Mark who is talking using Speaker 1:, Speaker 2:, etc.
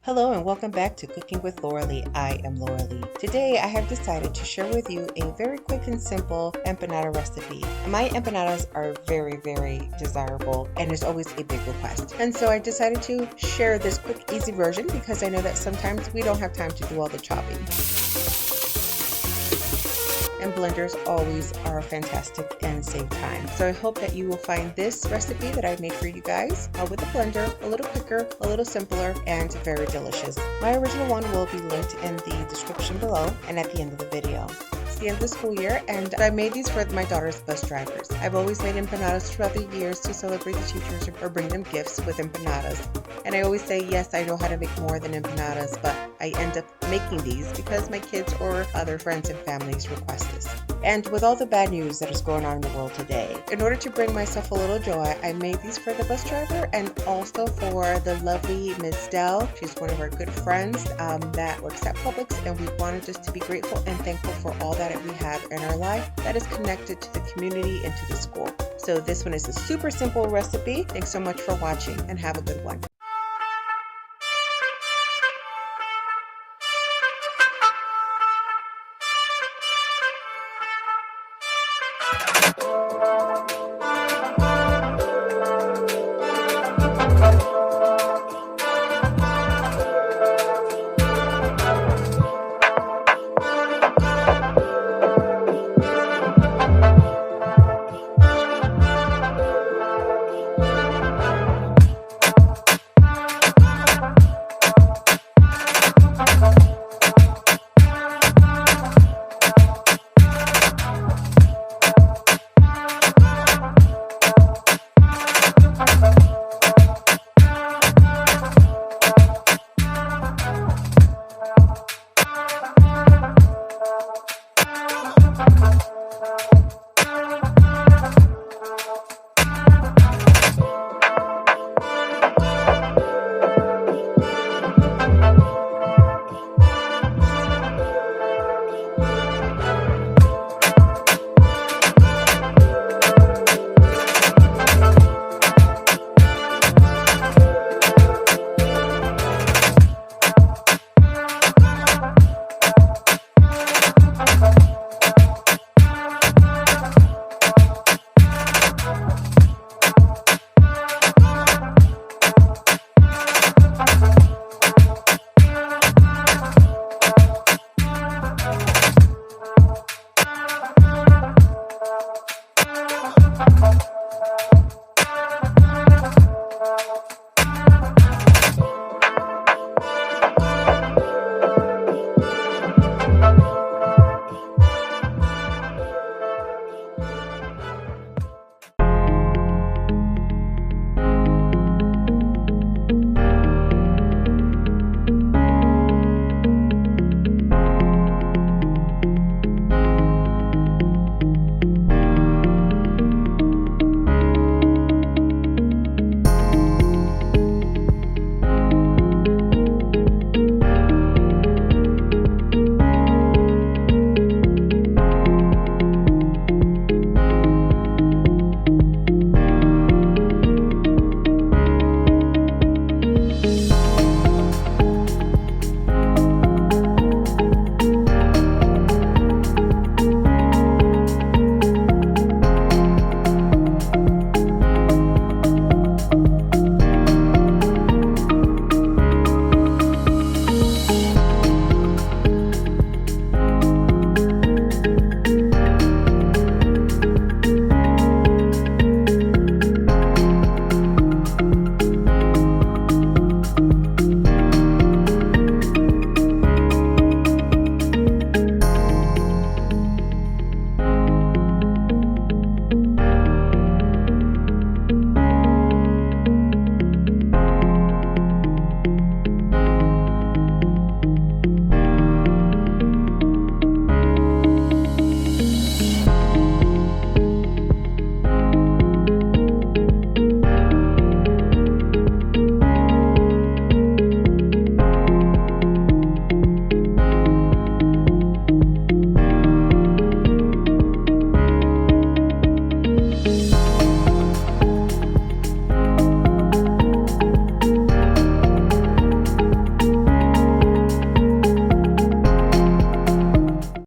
Speaker 1: Hello and welcome back to Cooking with Lauralee. I am Lauralee. Today I have decided to share with you a very quick and simple empanada recipe. My empanadas are very desirable and is always a big request. And so I decided to share this quick, easy version because I know that sometimes we don't have time to do all the chopping. And blenders always are fantastic and save time. So I hope that you will find this recipe that I made for you guys with a blender a little quicker, a little simpler, and very delicious. My original one will be linked in the description below and at the end of the video. It's the end of the school year and I made these for my daughter's bus drivers. I've always made empanadas throughout the years to celebrate the teachers or bring them gifts with empanadas. And I always say, yes, I know how to make more than empanadas, but I end up making these because my kids or other friends and families request this. And with all the bad news that is going on in the world today, in order to bring myself a little joy, I made these for the bus driver and also for the lovely Miss Dell. She's one of our good friends that works at Publix, and we wanted just to be grateful and thankful for all that we have in our life that is connected to the community and to the school. So this one is a super simple recipe. Thanks so much for watching and have a good one.